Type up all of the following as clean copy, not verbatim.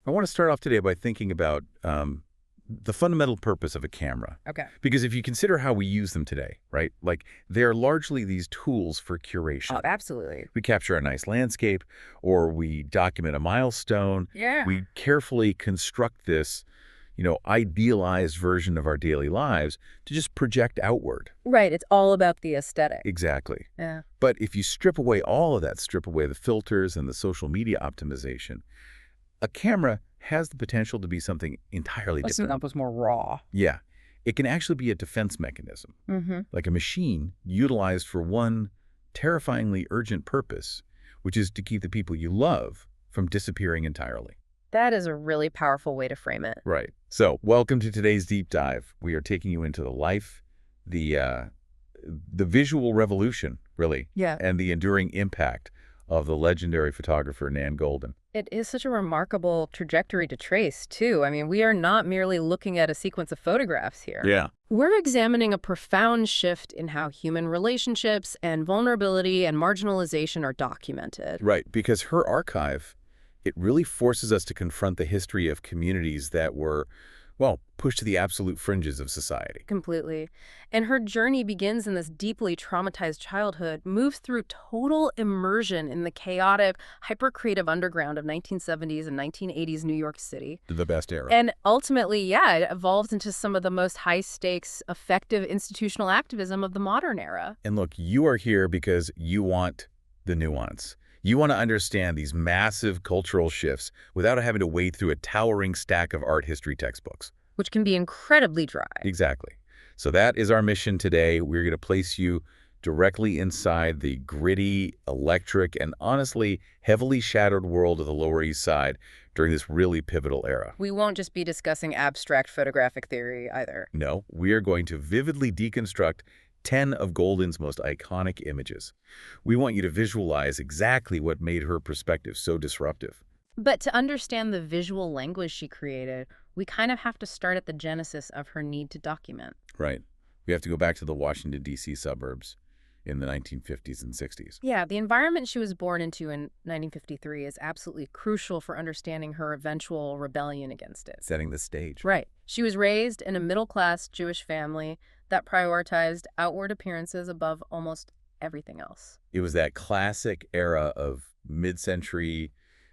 I want to start off today by thinking about the fundamental purpose of a camera. Okay. Because if you consider how we use them today, right? Like, they're largely these tools for curation. Oh, absolutely. We capture a nice landscape, or we document a milestone. Yeah. We carefully construct this, idealized version of our daily lives to just project outward. Right. It's all about the aesthetic. Exactly. Yeah. But if you strip away all of that, strip away the filters and the social media optimization, a camera has the potential to be something entirely different. That was more raw. Yeah. It can actually be a defense mechanism, like a machine utilized for one terrifyingly urgent purpose, which is to keep the people you love from disappearing entirely. That is a really powerful way to frame it. Right. So, welcome to today's deep dive. We are taking you into the life, the visual revolution, really, and the enduring impact of the legendary photographer Nan Goldin. It is such a remarkable trajectory to trace, too. I mean, we are not merely looking at a sequence of photographs here. Yeah. We're examining a profound shift in how human relationships and vulnerability and marginalization are documented. Right, because her archive, it really forces us to confront the history of communities that were, pushed to the absolute fringes of society. Completely. And her journey begins in this deeply traumatized childhood, moves through total immersion in the chaotic, hyper-creative underground of 1970s and 1980s New York City. The best era. And ultimately, it evolves into some of the most high-stakes, effective institutional activism of the modern era. And look, you are here because you want the nuance. You want to understand these massive cultural shifts without having to wade through a towering stack of art history textbooks. Which can be incredibly dry. Exactly. So that is our mission today. We're going to place you directly inside the gritty, electric, and honestly heavily shadowed world of the Lower East Side during this really pivotal era. We won't just be discussing abstract photographic theory either. No, we are going to vividly deconstruct 10 of Goldin's most iconic images. We want you to visualize exactly what made her perspective so disruptive. But to understand the visual language she created, we kind of have to start at the genesis of her need to document. Right. We have to go back to the Washington, D.C. suburbs in the 1950s and 60s. Yeah, the environment she was born into in 1953 is absolutely crucial for understanding her eventual rebellion against it. Setting the stage. Right. She was raised in a middle-class Jewish family that prioritized outward appearances above almost everything else. It was that classic era of mid-century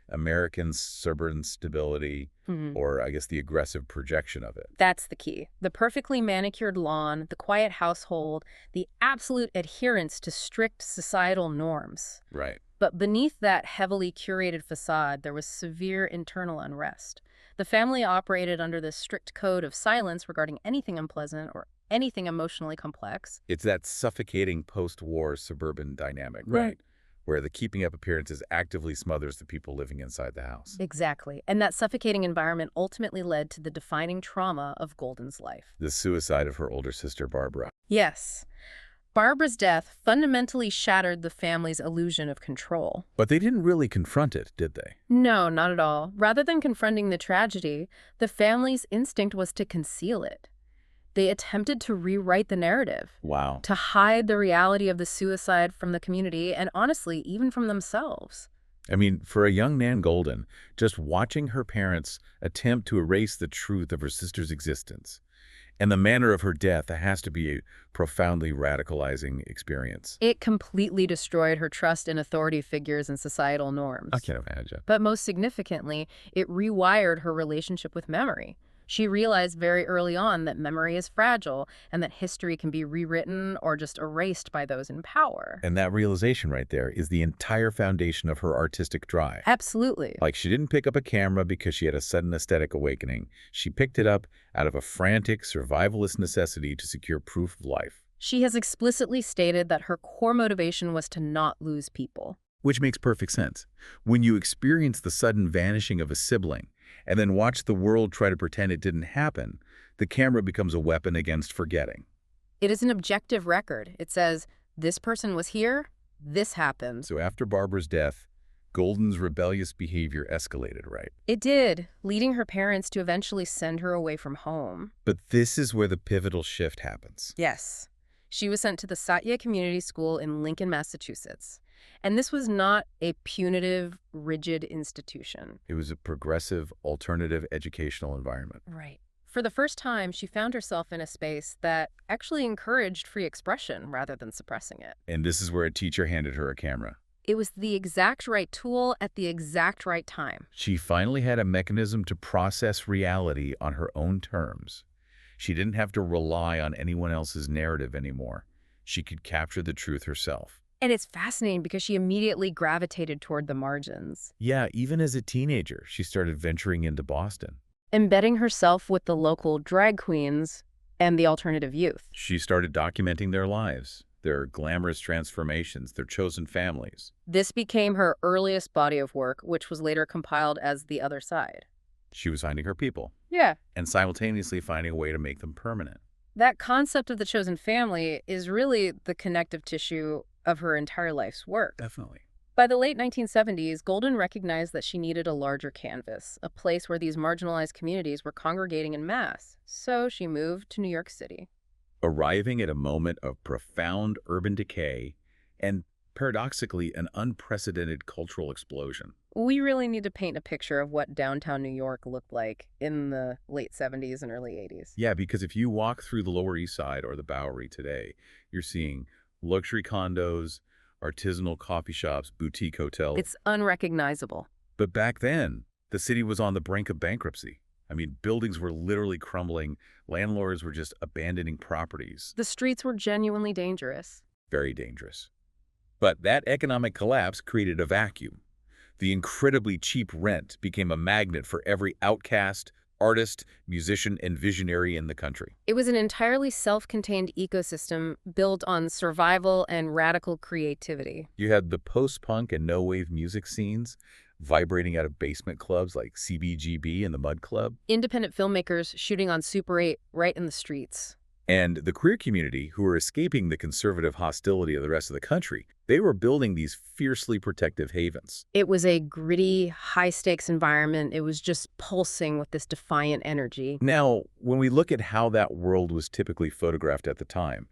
American suburban stability, or I guess the aggressive projection of it. That's the key. The perfectly manicured lawn, the quiet household, the absolute adherence to strict societal norms. Right. But beneath that heavily curated facade, there was severe internal unrest. The family operated under this strict code of silence regarding anything unpleasant or anything emotionally complex. It's that suffocating post-war suburban dynamic, right? Where the keeping up appearances actively smothers the people living inside the house. Exactly. And that suffocating environment ultimately led to the defining trauma of Goldin's life. The suicide of her older sister, Barbara. Yes. Barbara's death fundamentally shattered the family's illusion of control. But they didn't really confront it, did they? No, not at all. Rather than confronting the tragedy, the family's instinct was to conceal it. They attempted to rewrite the narrative. Wow. To hide the reality of the suicide from the community and, honestly, even from themselves. I mean, for a young Nan Goldin, just watching her parents attempt to erase the truth of her sister's existence and the manner of her death has to be a profoundly radicalizing experience. It completely destroyed her trust in authority figures and societal norms. I can't imagine. But most significantly, it rewired her relationship with memory. She realized very early on that memory is fragile and that history can be rewritten or just erased by those in power. And that realization right there is the entire foundation of her artistic drive. Absolutely. Like, she didn't pick up a camera because she had a sudden aesthetic awakening. She picked it up out of a frantic survivalist necessity to secure proof of life. She has explicitly stated that her core motivation was to not lose people. Which makes perfect sense. When you experience the sudden vanishing of a sibling, and then watch the world try to pretend it didn't happen, the camera becomes a weapon against forgetting. It is an objective record. It says, this person was here, this happened. So after Barbara's death, Goldin's rebellious behavior escalated, right? It did, leading her parents to eventually send her away from home. But this is where the pivotal shift happens. Yes. She was sent to the Satya Community School in Lincoln, Massachusetts. And this was not a punitive, rigid institution. It was a progressive, alternative educational environment. Right. For the first time, she found herself in a space that actually encouraged free expression rather than suppressing it. And this is where a teacher handed her a camera. It was the exact right tool at the exact right time. She finally had a mechanism to process reality on her own terms. She didn't have to rely on anyone else's narrative anymore. She could capture the truth herself. And it's fascinating because she immediately gravitated toward the margins, Yeah, even as a teenager, she started venturing into Boston. embedding herself with the local drag queens and the alternative youth. She started documenting their lives, their glamorous transformations, their chosen families. This became her earliest body of work, which was later compiled as The Other Side. She was finding her people Yeah. and simultaneously finding a way to make them permanent. That concept of the chosen family is really the connective tissue of her entire life's work. Definitely. By the late 1970s, Goldin recognized that she needed a larger canvas, a place where these marginalized communities were congregating en masse. So she moved to New York City. Arriving at a moment of profound urban decay and, paradoxically, an unprecedented cultural explosion. We really need to paint a picture of what downtown New York looked like in the late 70s and early 80s. Yeah, because if you walk through the Lower East Side or the Bowery today, you're seeing luxury condos, artisanal coffee shops, boutique hotels. It's unrecognizable. But back then, the city was on the brink of bankruptcy. I mean, buildings were literally crumbling. Landlords were just abandoning properties. The streets were genuinely dangerous. Very dangerous. But that economic collapse created a vacuum. The incredibly cheap rent became a magnet for every outcast, artist, musician, and visionary in the country. It was an entirely self-contained ecosystem built on survival and radical creativity. You had the post-punk and no-wave music scenes vibrating out of basement clubs like CBGB and the Mud Club, Independent filmmakers shooting on Super 8 right in the streets. and the queer community who were escaping the conservative hostility of the rest of the country. They were building these fiercely protective havens. It was a gritty, high-stakes environment. It was just pulsing with this defiant energy. Now, when we look at how that world was typically photographed at the time,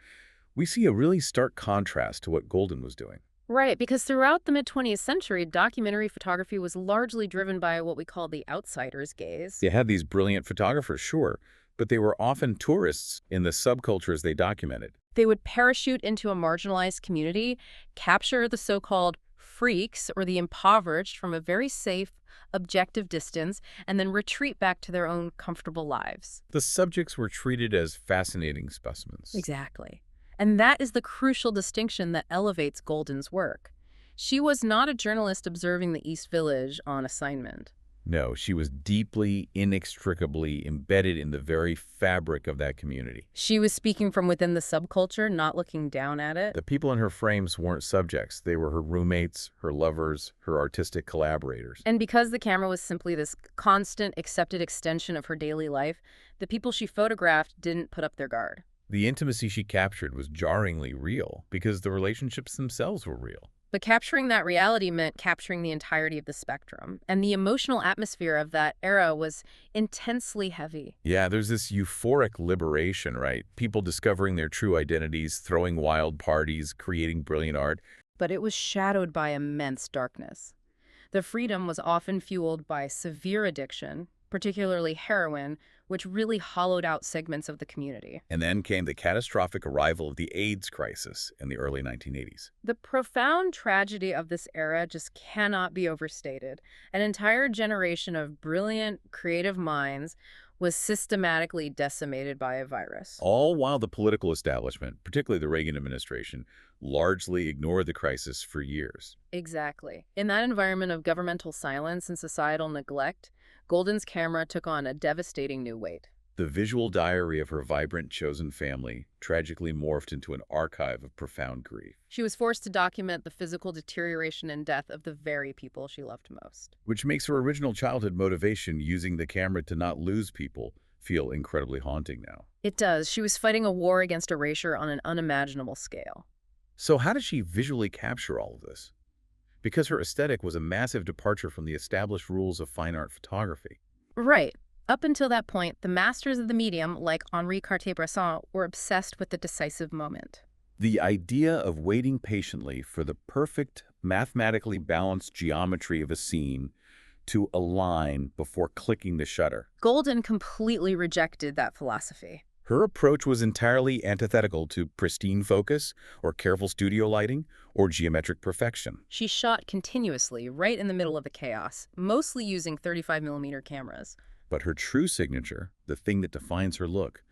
we see a really stark contrast to what Goldin was doing. Right, because throughout the mid-20th century, documentary photography was largely driven by what we call the outsider's gaze. They had these brilliant photographers, sure, but they were often tourists in the subcultures they documented. They would parachute into a marginalized community, capture the so-called freaks or the impoverished from a very safe, objective distance, and then retreat back to their own comfortable lives. The subjects were treated as fascinating specimens. Exactly. And that is the crucial distinction that elevates Goldin's work. She was not a journalist observing the East Village on assignment. No, she was deeply, inextricably embedded in the very fabric of that community. She was speaking from within the subculture, not looking down at it. The people in her frames weren't subjects. They were her roommates, her lovers, her artistic collaborators. And because the camera was simply this constant, accepted extension of her daily life, the people she photographed didn't put up their guard. The intimacy she captured was jarringly real because the relationships themselves were real. But capturing that reality meant capturing the entirety of the spectrum. And the emotional atmosphere of that era was intensely heavy. Yeah, there's this euphoric liberation, right? People discovering their true identities, throwing wild parties, creating brilliant art. But it was shadowed by immense darkness. The freedom was often fueled by severe addiction, particularly heroin, which really hollowed out segments of the community. And then came the catastrophic arrival of the AIDS crisis in the early 1980s. The profound tragedy of this era just cannot be overstated. An entire generation of brilliant, creative minds was systematically decimated by a virus. All while the political establishment, particularly the Reagan administration, largely ignored the crisis for years. Exactly. In that environment of governmental silence and societal neglect, Goldin's camera took on a devastating new weight. The visual diary of her vibrant, chosen family tragically morphed into an archive of profound grief. She was forced to document the physical deterioration and death of the very people she loved most. Which makes her original childhood motivation using the camera to not lose people feel incredibly haunting now. It does. She was fighting a war against erasure on an unimaginable scale. So how did she visually capture all of this? Because her aesthetic was a massive departure from the established rules of fine art photography. Right. Up until that point, the masters of the medium, like Henri Cartier-Bresson, were obsessed with the decisive moment. The idea of waiting patiently for the perfect mathematically balanced geometry of a scene to align before clicking the shutter. Goldin completely rejected that philosophy. Her approach was entirely antithetical to pristine focus or careful studio lighting or geometric perfection. She shot continuously, right in the middle of the chaos, mostly using 35mm cameras. But her true signature, the thing that defines her look,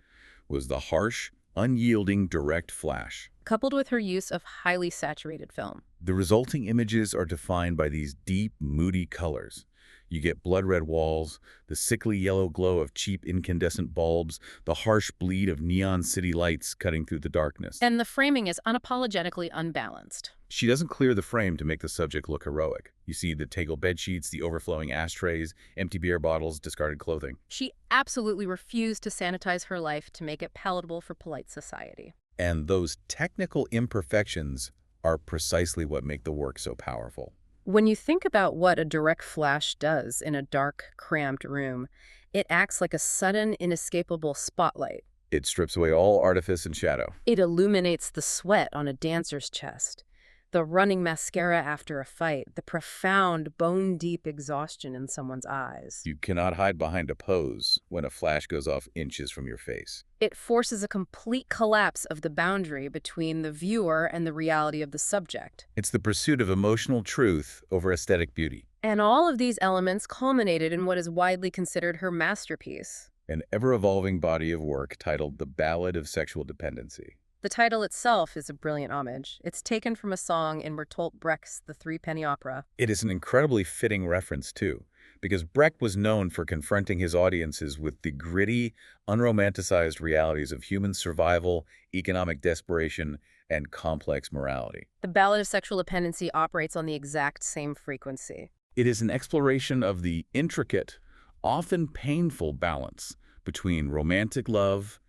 was the harsh, unyielding direct flash. Coupled with her use of highly saturated film. The resulting images are defined by these deep, moody colors. You get blood-red walls, the sickly yellow glow of cheap incandescent bulbs, the harsh bleed of neon city lights cutting through the darkness. And the framing is unapologetically unbalanced. She doesn't clear the frame to make the subject look heroic. You see the tangled bedsheets, the overflowing ashtrays, empty beer bottles, discarded clothing. She absolutely refused to sanitize her life to make it palatable for polite society. And those technical imperfections are precisely what make the work so powerful. When you think about what a direct flash does in a dark, cramped room, it acts like a sudden, inescapable spotlight. It strips away all artifice and shadow. It illuminates the sweat on a dancer's chest, the running mascara after a fight, the profound, bone-deep exhaustion in someone's eyes. You cannot hide behind a pose when a flash goes off inches from your face. It forces a complete collapse of the boundary between the viewer and the reality of the subject. It's the pursuit of emotional truth over aesthetic beauty. And all of these elements culminated in what is widely considered her masterpiece. An ever-evolving body of work titled The Ballad of Sexual Dependency. The title itself is a brilliant homage. It's taken from a song in Bertolt Brecht's The Three-Penny Opera. It is an incredibly fitting reference, too, because Brecht was known for confronting his audiences with the gritty, unromanticized realities of human survival, economic desperation, and complex morality. The Ballad of Sexual Dependency operates on the exact same frequency. It is an exploration of the intricate, often painful balance between romantic love,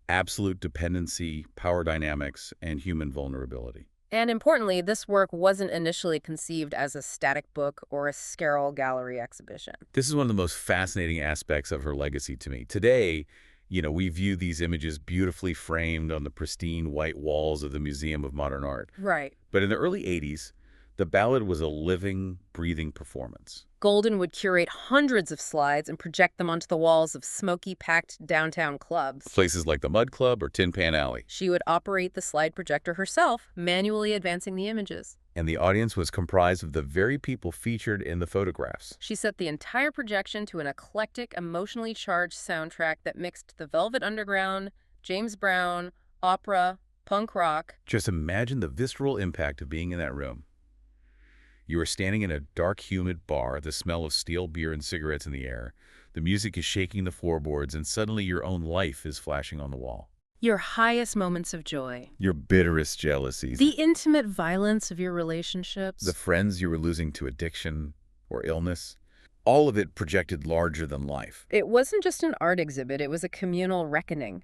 absolute dependency, power dynamics, and human vulnerability. And importantly, this work wasn't initially conceived as a static book or a sterile gallery exhibition. This is one of the most fascinating aspects of her legacy to me. Today, we view these images beautifully framed on the pristine white walls of the Museum of Modern Art. Right. But in the early 80s, the ballad was a living, breathing performance. Goldin would curate hundreds of slides and project them onto the walls of smoky, packed downtown clubs. Places like the Mud Club or Tin Pan Alley. She would operate the slide projector herself, manually advancing the images. And the audience was comprised of the very people featured in the photographs. She set the entire projection to an eclectic, emotionally charged soundtrack that mixed the Velvet Underground, James Brown, opera, punk rock. Just imagine the visceral impact of being in that room. You are standing in a dark, humid bar, the smell of stale beer and cigarettes in the air. The music is shaking the floorboards, and suddenly your own life is flashing on the wall. Your highest moments of joy. Your bitterest jealousies. The intimate violence of your relationships. The friends you were losing to addiction or illness. All of it projected larger than life. It wasn't just an art exhibit, it was a communal reckoning.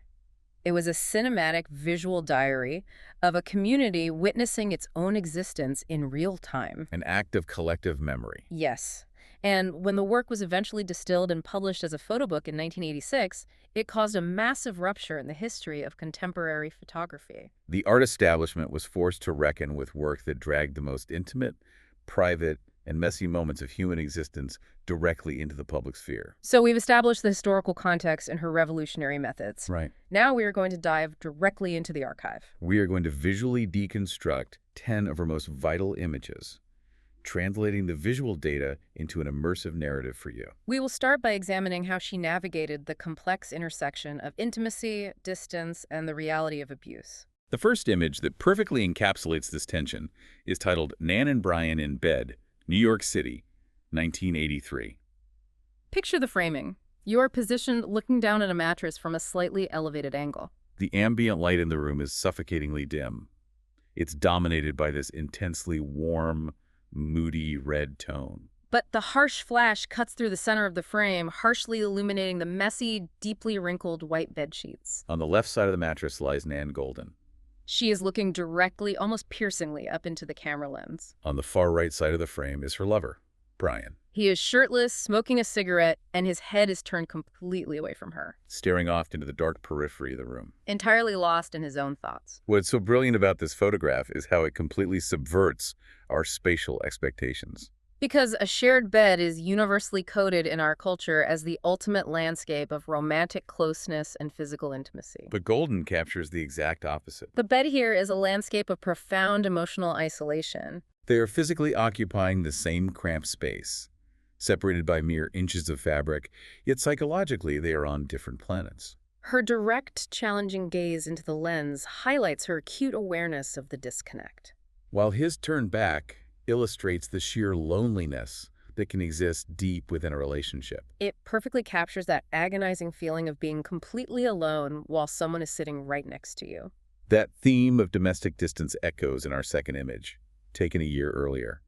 It was a cinematic visual diary of a community witnessing its own existence in real time. An act of collective memory. Yes. And when the work was eventually distilled and published as a photo book in 1986, it caused a massive rupture in the history of contemporary photography. The art establishment was forced to reckon with work that dragged the most intimate, private, and messy moments of human existence directly into the public sphere. So we've established the historical context and her revolutionary methods. Right. Now we are going to dive directly into the archive. We are going to visually deconstruct 10 of her most vital images, translating the visual data into an immersive narrative for you. We will start by examining how she navigated the complex intersection of intimacy, distance, and the reality of abuse. The first image that perfectly encapsulates this tension is titled Nan and Brian in Bed, New York City, 1983. Picture the framing. You are positioned looking down at a mattress from a slightly elevated angle. The ambient light in the room is suffocatingly dim. It's dominated by this intensely warm, moody red tone. But the harsh flash cuts through the center of the frame, harshly illuminating the messy, deeply wrinkled white bedsheets. On the left side of the mattress lies Nan Goldin. She is looking directly, almost piercingly, up into the camera lens. On the far right side of the frame is her lover, Brian, He is shirtless, smoking a cigarette, and his head is turned completely away from her, staring off into the dark periphery of the room. entirely lost in his own thoughts. What's so brilliant about this photograph is how it completely subverts our spatial expectations. Because a shared bed is universally coded in our culture as the ultimate landscape of romantic closeness and physical intimacy. But Goldin captures the exact opposite. The bed here is a landscape of profound emotional isolation. They are physically occupying the same cramped space, separated by mere inches of fabric, yet psychologically they are on different planets. Her direct, challenging gaze into the lens highlights her acute awareness of the disconnect. While his turn back illustrates the sheer loneliness that can exist deep within a relationship. It perfectly captures that agonizing feeling of being completely alone while someone is sitting right next to you. That theme of domestic distance echoes in our second image, taken a year earlier.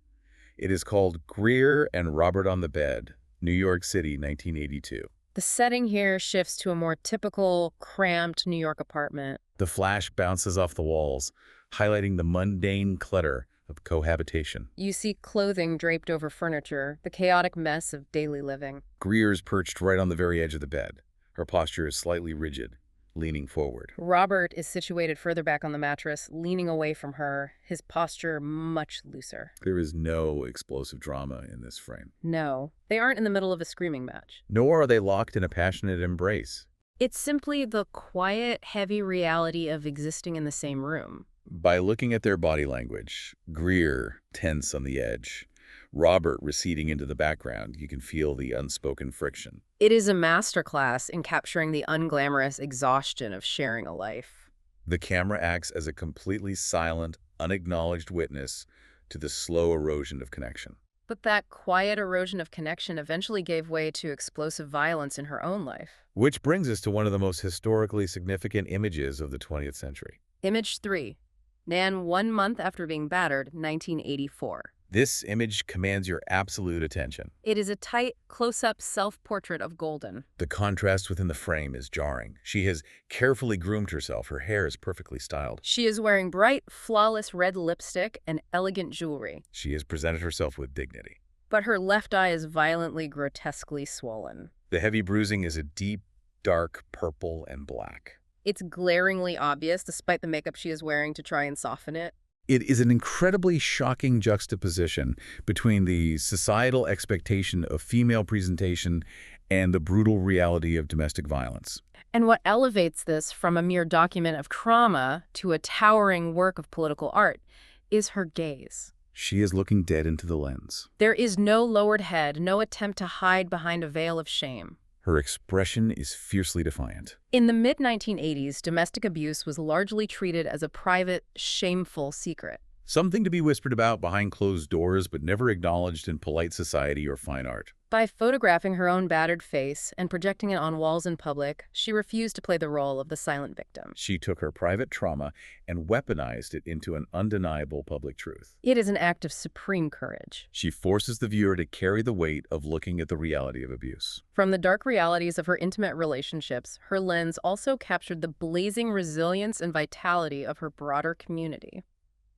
It is called Greer and Robert on the Bed, New York City, 1982. The setting here shifts to a more typical, cramped New York apartment. The flash bounces off the walls, highlighting the mundane clutter of cohabitation. You see clothing draped over furniture, the chaotic mess of daily living. Greer's perched right on the very edge of the bed. Her posture is slightly rigid, leaning forward. Robert is situated further back on the mattress, leaning away from her, his posture much looser. There is no explosive drama in this frame. No, they aren't in the middle of a screaming match. Nor are they locked in a passionate embrace. It's simply the quiet, heavy reality of existing in the same room. By looking at their body language, Greer tense on the edge, Robert receding into the background, you can feel the unspoken friction. It is a masterclass in capturing the unglamorous exhaustion of sharing a life. The camera acts as a completely silent, unacknowledged witness to the slow erosion of connection. But that quiet erosion of connection eventually gave way to explosive violence in her own life. Which brings us to one of the most historically significant images of the 20th century. Image 3. Nan 1 month after being battered, 1984. This image commands your absolute attention. It is a tight, close-up self-portrait of Goldin. The contrast within the frame is jarring. She has carefully groomed herself. Her hair is perfectly styled. She is wearing bright, flawless red lipstick and elegant jewelry. She has presented herself with dignity. But her left eye is violently, grotesquely swollen. The heavy bruising is a deep, dark purple and black. It's glaringly obvious, despite the makeup she is wearing to try and soften it. It is an incredibly shocking juxtaposition between the societal expectation of female presentation and the brutal reality of domestic violence. And what elevates this from a mere document of trauma to a towering work of political art is her gaze. She is looking dead into the lens. There is no lowered head, no attempt to hide behind a veil of shame. Her expression is fiercely defiant. In the mid-1980s, domestic abuse was largely treated as a private, shameful secret. Something to be whispered about behind closed doors, but never acknowledged in polite society or fine art. By photographing her own battered face and projecting it on walls in public, she refused to play the role of the silent victim. She took her private trauma and weaponized it into an undeniable public truth. It is an act of supreme courage. She forces the viewer to carry the weight of looking at the reality of abuse. From the dark realities of her intimate relationships, her lens also captured the blazing resilience and vitality of her broader community.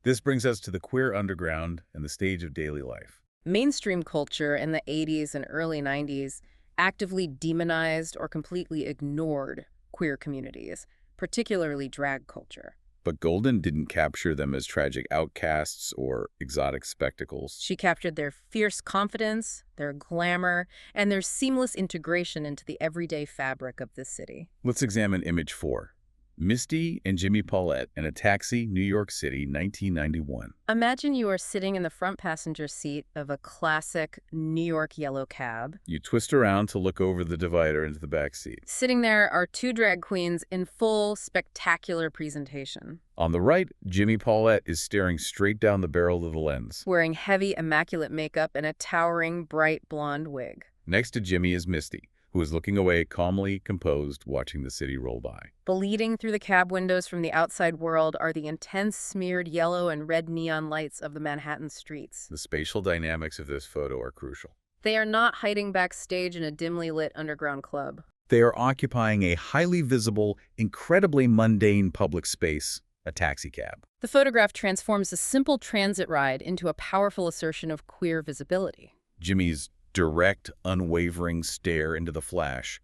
This brings us to the queer underground and the stage of daily life. Mainstream culture in the 80s and early 90s actively demonized or completely ignored queer communities, particularly drag culture. But Goldin didn't capture them as tragic outcasts or exotic spectacles. She captured their fierce confidence, their glamour, and their seamless integration into the everyday fabric of this city. Let's examine image 4. Misty and Jimmy Paulette in a taxi, New York City, 1991. Imagine you are sitting in the front passenger seat of a classic New York yellow cab. You twist around to look over the divider into the back seat. Sitting there are two drag queens in full, spectacular presentation. On the right, Jimmy Paulette is staring straight down the barrel of the lens. Wearing heavy, immaculate makeup and a towering, bright blonde wig. Next to Jimmy is Misty, who is looking away, calmly composed, watching the city roll by. Bleeding through the cab windows from the outside world are the intense smeared yellow and red neon lights of the Manhattan streets. The spatial dynamics of this photo are crucial. They are not hiding backstage in a dimly lit underground club. They are occupying a highly visible, incredibly mundane public space, a taxicab. The photograph transforms a simple transit ride into a powerful assertion of queer visibility. Jimmy's direct, unwavering stare into the flash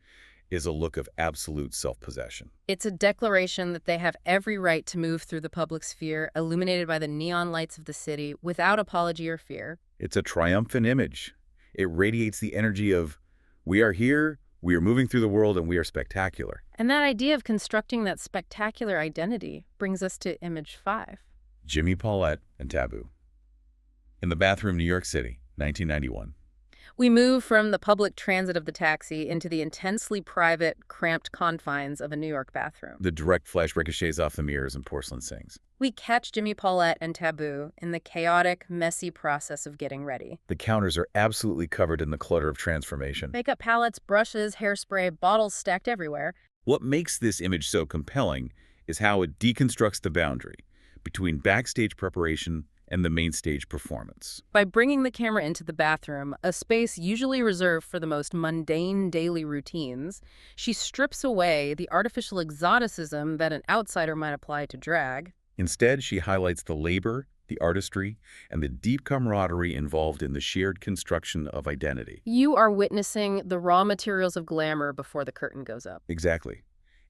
is a look of absolute self-possession. It's a declaration that they have every right to move through the public sphere, illuminated by the neon lights of the city, without apology or fear. It's a triumphant image. It radiates the energy of, we are here, we are moving through the world, and we are spectacular. And that idea of constructing that spectacular identity brings us to image 5. Jimmy Paulette and Taboo. In the bathroom, New York City, 1991. We move from the public transit of the taxi into the intensely private, cramped confines of a New York bathroom. The direct flash ricochets off the mirrors and porcelain sinks. We catch Jimmy Paulette and Taboo in the chaotic, messy process of getting ready. The counters are absolutely covered in the clutter of transformation. Makeup palettes, brushes, hairspray, bottles stacked everywhere. What makes this image so compelling is how it deconstructs the boundary between backstage preparation and the main stage performance. By bringing the camera into the bathroom, a space usually reserved for the most mundane daily routines, she strips away the artificial exoticism that an outsider might apply to drag. Instead, she highlights the labor, the artistry, and the deep camaraderie involved in the shared construction of identity. You are witnessing the raw materials of glamour before the curtain goes up. Exactly.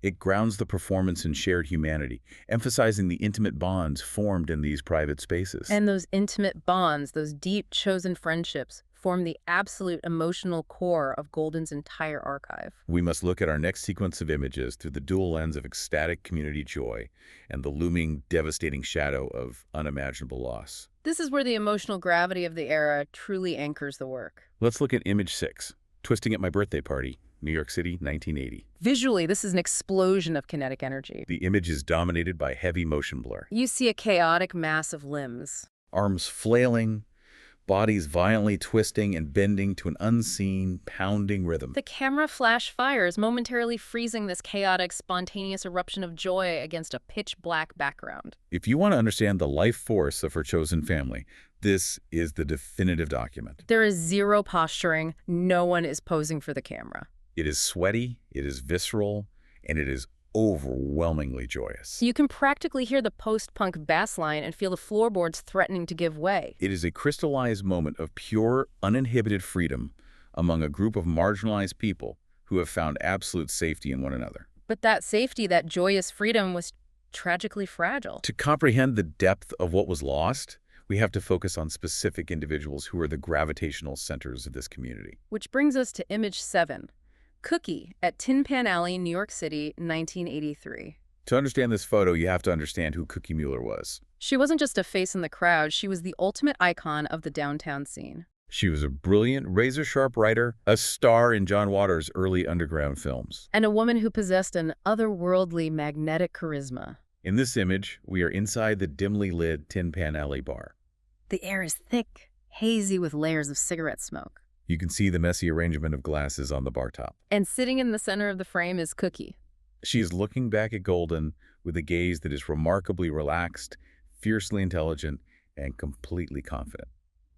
It grounds the performance in shared humanity, emphasizing the intimate bonds formed in these private spaces. And those intimate bonds, those deep, chosen friendships, form the absolute emotional core of Goldin's entire archive. We must look at our next sequence of images through the dual lens of ecstatic community joy and the looming, devastating shadow of unimaginable loss. This is where the emotional gravity of the era truly anchors the work. Let's look at image 6, Twisting at My Birthday Party, New York City, 1980. Visually, this is an explosion of kinetic energy. The image is dominated by heavy motion blur. You see a chaotic mass of limbs. Arms flailing, bodies violently twisting and bending to an unseen, pounding rhythm. The camera flash fires, momentarily freezing this chaotic, spontaneous eruption of joy against a pitch-black background. If you want to understand the life force of her chosen family, this is the definitive document. There is zero posturing. No one is posing for the camera. It is sweaty, it is visceral, and it is overwhelmingly joyous. You can practically hear the post-punk bass line and feel the floorboards threatening to give way. It is a crystallized moment of pure, uninhibited freedom among a group of marginalized people who have found absolute safety in one another. But that safety, that joyous freedom, was tragically fragile. To comprehend the depth of what was lost, we have to focus on specific individuals who are the gravitational centers of this community. Which brings us to image 7. Cookie at Tin Pan Alley, New York City, 1983. To understand this photo, you have to understand who Cookie Mueller was. She wasn't just a face in the crowd, she was the ultimate icon of the downtown scene. She was a brilliant, razor-sharp writer, a star in John Waters' early underground films. And a woman who possessed an otherworldly, magnetic charisma. In this image, we are inside the dimly lit Tin Pan Alley bar. The air is thick, hazy with layers of cigarette smoke. You can see the messy arrangement of glasses on the bar top. And sitting in the center of the frame is Cookie. She is looking back at Goldin with a gaze that is remarkably relaxed, fiercely intelligent, and completely confident.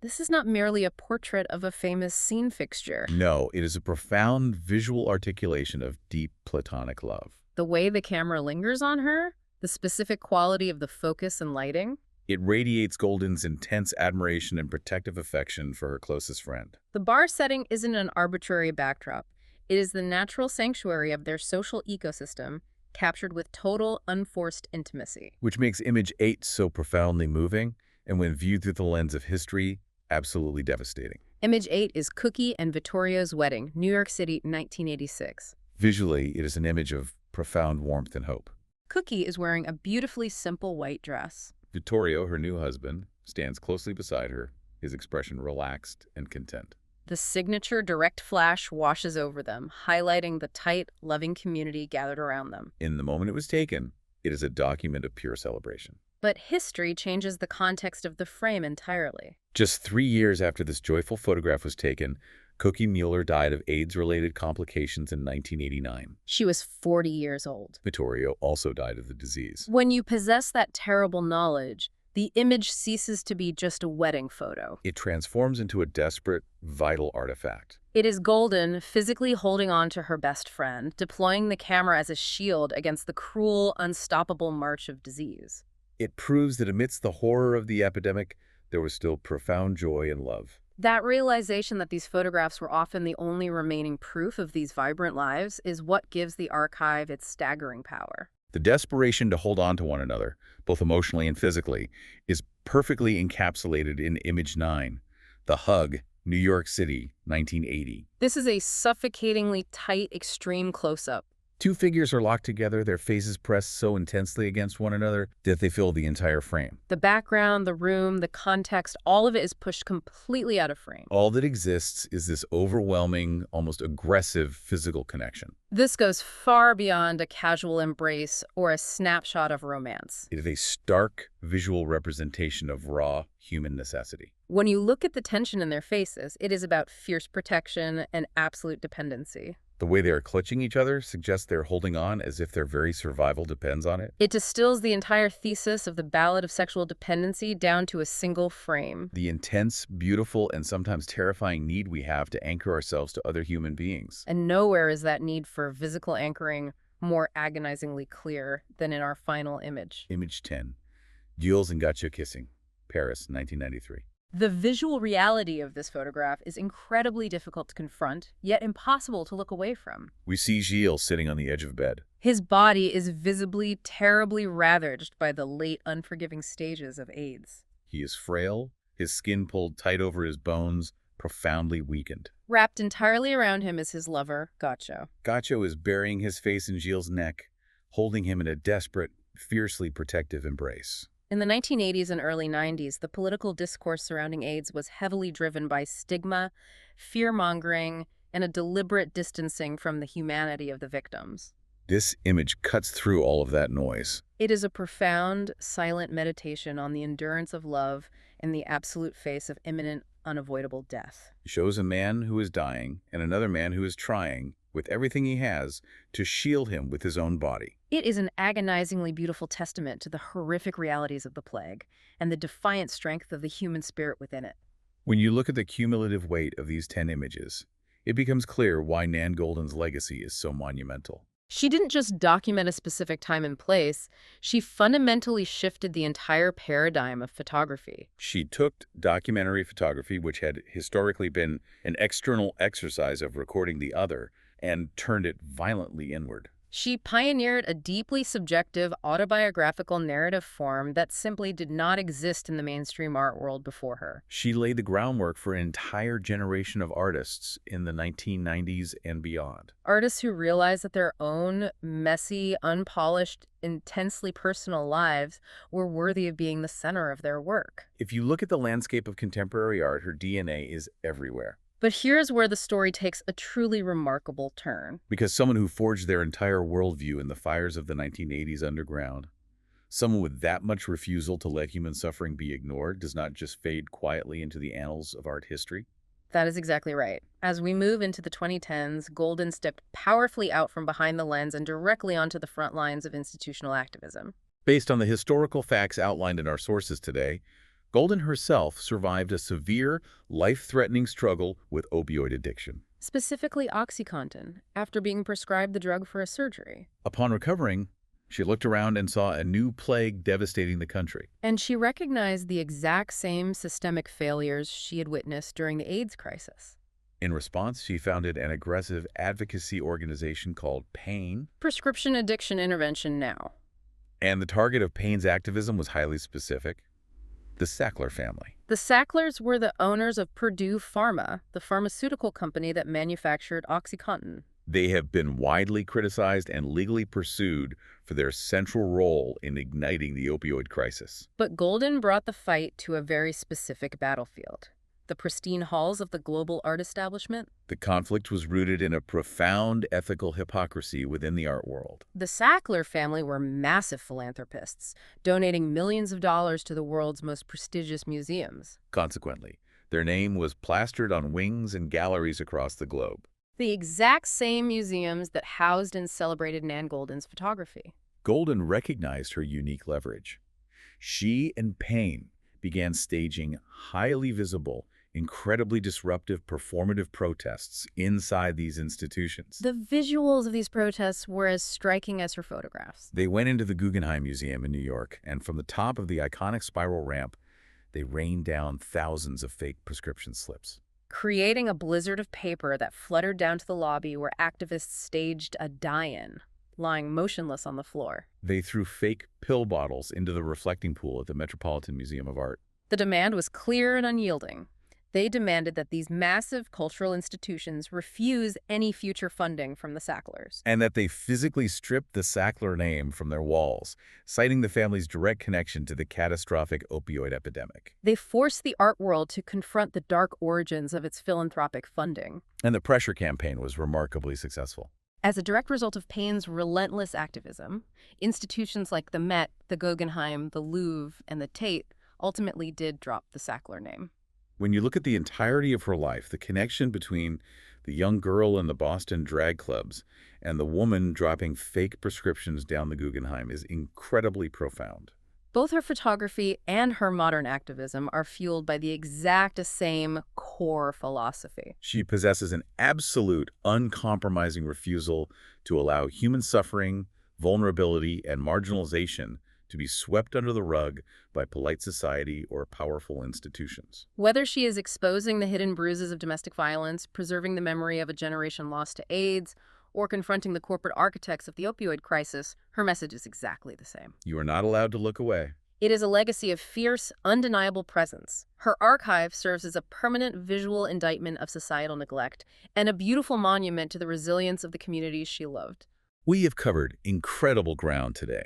This is not merely a portrait of a famous scene fixture. No, it is a profound visual articulation of deep platonic love. The way the camera lingers on her, the specific quality of the focus and lighting. It radiates Goldin's intense admiration and protective affection for her closest friend. The bar setting isn't an arbitrary backdrop. It is the natural sanctuary of their social ecosystem, captured with total, unforced intimacy. Which makes image 8 so profoundly moving, and when viewed through the lens of history, absolutely devastating. Image 8 is Cookie and Vittorio's wedding, New York City, 1986. Visually, it is an image of profound warmth and hope. Cookie is wearing a beautifully simple white dress. Vittorio, her new husband, stands closely beside her, his expression relaxed and content. The signature direct flash washes over them, highlighting the tight, loving community gathered around them. In the moment it was taken, it is a document of pure celebration. But history changes the context of the frame entirely. Just 3 years after this joyful photograph was taken, Cookie Mueller died of AIDS-related complications in 1989. She was 40 years old. Vittorio also died of the disease. When you possess that terrible knowledge, the image ceases to be just a wedding photo. It transforms into a desperate, vital artifact. It is Goldin physically holding on to her best friend, deploying the camera as a shield against the cruel, unstoppable march of disease. It proves that amidst the horror of the epidemic, there was still profound joy and love. That realization that these photographs were often the only remaining proof of these vibrant lives is what gives the archive its staggering power. The desperation to hold on to one another, both emotionally and physically, is perfectly encapsulated in Image 9, The Hug, New York City, 1980. This is a suffocatingly tight, extreme close-up. Two figures are locked together, their faces pressed so intensely against one another that they fill the entire frame. The background, the room, the context, all of it is pushed completely out of frame. All that exists is this overwhelming, almost aggressive physical connection. This goes far beyond a casual embrace or a snapshot of romance. It is a stark visual representation of raw human necessity. When you look at the tension in their faces, it is about fierce protection and absolute dependency. The way they are clutching each other suggests they're holding on as if their very survival depends on it. It distills the entire thesis of the Ballad of Sexual Dependency down to a single frame. The intense, beautiful, and sometimes terrifying need we have to anchor ourselves to other human beings. And nowhere is that need for physical anchoring more agonizingly clear than in our final image. Image 10. Jules and Gacho kissing. Paris, 1993. The visual reality of this photograph is incredibly difficult to confront, yet impossible to look away from. We see Gilles sitting on the edge of bed. His body is visibly, terribly ravaged by the late, unforgiving stages of AIDS. He is frail, his skin pulled tight over his bones, profoundly weakened. Wrapped entirely around him is his lover, Gacho. Gacho is burying his face in Gilles' neck, holding him in a desperate, fiercely protective embrace. In the 1980s and early 90s, the political discourse surrounding AIDS was heavily driven by stigma, fear-mongering, and a deliberate distancing from the humanity of the victims. This image cuts through all of that noise. It is a profound, silent meditation on the endurance of love in the absolute face of imminent, unavoidable death. It shows a man who is dying and another man who is trying, with everything he has, to shield him with his own body. It is an agonizingly beautiful testament to the horrific realities of the plague and the defiant strength of the human spirit within it. When you look at the cumulative weight of these 10 images, it becomes clear why Nan Goldin's legacy is so monumental. She didn't just document a specific time and place, she fundamentally shifted the entire paradigm of photography. She took documentary photography, which had historically been an external exercise of recording the other, and turned it violently inward. She pioneered a deeply subjective, autobiographical narrative form that simply did not exist in the mainstream art world before her. She laid the groundwork for an entire generation of artists in the 1990s and beyond. Artists who realized that their own messy, unpolished, intensely personal lives were worthy of being the center of their work. If you look at the landscape of contemporary art, her DNA is everywhere. But here's where the story takes a truly remarkable turn. Because someone who forged their entire worldview in the fires of the 1980s underground, someone with that much refusal to let human suffering be ignored, does not just fade quietly into the annals of art history. That is exactly right. As we move into the 2010s, Goldin stepped powerfully out from behind the lens and directly onto the front lines of institutional activism. Based on the historical facts outlined in our sources today, Goldin herself survived a severe, life-threatening struggle with opioid addiction. Specifically OxyContin, after being prescribed the drug for a surgery. Upon recovering, she looked around and saw a new plague devastating the country. And she recognized the exact same systemic failures she had witnessed during the AIDS crisis. In response, she founded an aggressive advocacy organization called PAIN. Prescription Addiction Intervention Now. And the target of PAIN's activism was highly specific: the Sackler family. The Sacklers were the owners of Purdue Pharma, the pharmaceutical company that manufactured OxyContin. They have been widely criticized and legally pursued for their central role in igniting the opioid crisis. But Goldin brought the fight to a very specific battlefield: the pristine halls of the global art establishment. The conflict was rooted in a profound ethical hypocrisy within the art world. The Sackler family were massive philanthropists, donating millions of dollars to the world's most prestigious museums. Consequently, their name was plastered on wings and galleries across the globe. The exact same museums that housed and celebrated Nan Goldin's photography. Goldin recognized her unique leverage. She and Payne began staging highly visible, incredibly disruptive performative protests inside these institutions. The visuals of these protests were as striking as her photographs. They went into the Guggenheim Museum in New York, and from the top of the iconic spiral ramp, they rained down thousands of fake prescription slips. creating a blizzard of paper that fluttered down to the lobby where activists staged a die-in, lying motionless on the floor. They threw fake pill bottles into the reflecting pool at the Metropolitan Museum of Art. The demand was clear and unyielding. They demanded that these massive cultural institutions refuse any future funding from the Sacklers. And that they physically stripped the Sackler name from their walls, citing the family's direct connection to the catastrophic opioid epidemic. They forced the art world to confront the dark origins of its philanthropic funding. And the pressure campaign was remarkably successful. As a direct result of Payne's relentless activism, institutions like the Met, the Guggenheim, the Louvre, and the Tate ultimately did drop the Sackler name. When you look at the entirety of her life, the connection between the young girl in the Boston drag clubs and the woman dropping fake prescriptions down the Guggenheim is incredibly profound. Both her photography and her modern activism are fueled by the exact same core philosophy. She possesses an absolute, uncompromising refusal to allow human suffering, vulnerability, and marginalization to be swept under the rug by polite society or powerful institutions. Whether she is exposing the hidden bruises of domestic violence, preserving the memory of a generation lost to AIDS, or confronting the corporate architects of the opioid crisis, her message is exactly the same. You are not allowed to look away. It is a legacy of fierce, undeniable presence. Her archive serves as a permanent visual indictment of societal neglect and a beautiful monument to the resilience of the communities she loved. We have covered incredible ground today,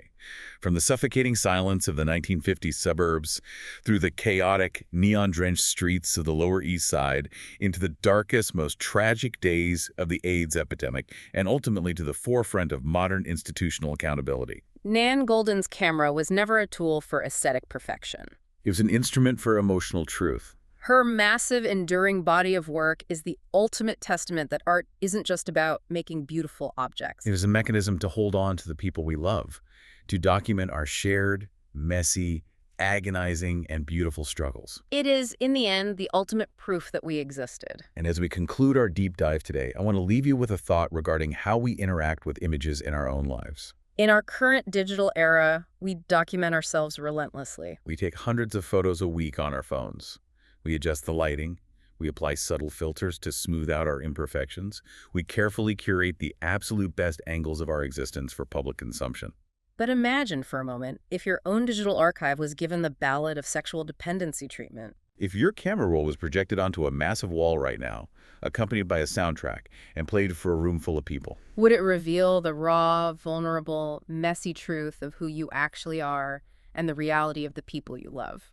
from the suffocating silence of the 1950s suburbs, through the chaotic, neon-drenched streets of the Lower East Side, into the darkest, most tragic days of the AIDS epidemic, and ultimately to the forefront of modern institutional accountability. Nan Goldin's camera was never a tool for aesthetic perfection. It was an instrument for emotional truth. Her massive, enduring body of work is the ultimate testament that art isn't just about making beautiful objects. It was a mechanism to hold on to the people we love, to document our shared, messy, agonizing, and beautiful struggles. It is, in the end, the ultimate proof that we existed. And as we conclude our deep dive today, I want to leave you with a thought regarding how we interact with images in our own lives. In our current digital era, we document ourselves relentlessly. We take hundreds of photos a week on our phones. We adjust the lighting. We apply subtle filters to smooth out our imperfections. We carefully curate the absolute best angles of our existence for public consumption. But imagine for a moment if your own digital archive was given the Ballad of Sexual Dependency treatment. If your camera roll was projected onto a massive wall right now, accompanied by a soundtrack, and played for a room full of people, Would it reveal the raw, vulnerable, messy truth of who you actually are and the reality of the people you love?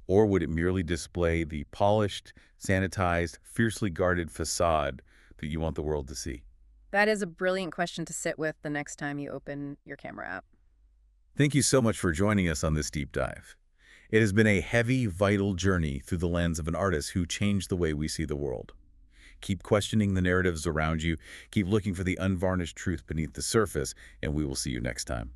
or would it merely display the polished, sanitized, fiercely guarded facade that you want the world to see? That is a brilliant question to sit with the next time you open your camera app. Thank you so much for joining us on this deep dive. It has been a heavy, vital journey through the lens of an artist who changed the way we see the world. Keep questioning the narratives around you, keep looking for the unvarnished truth beneath the surface, and we will see you next time.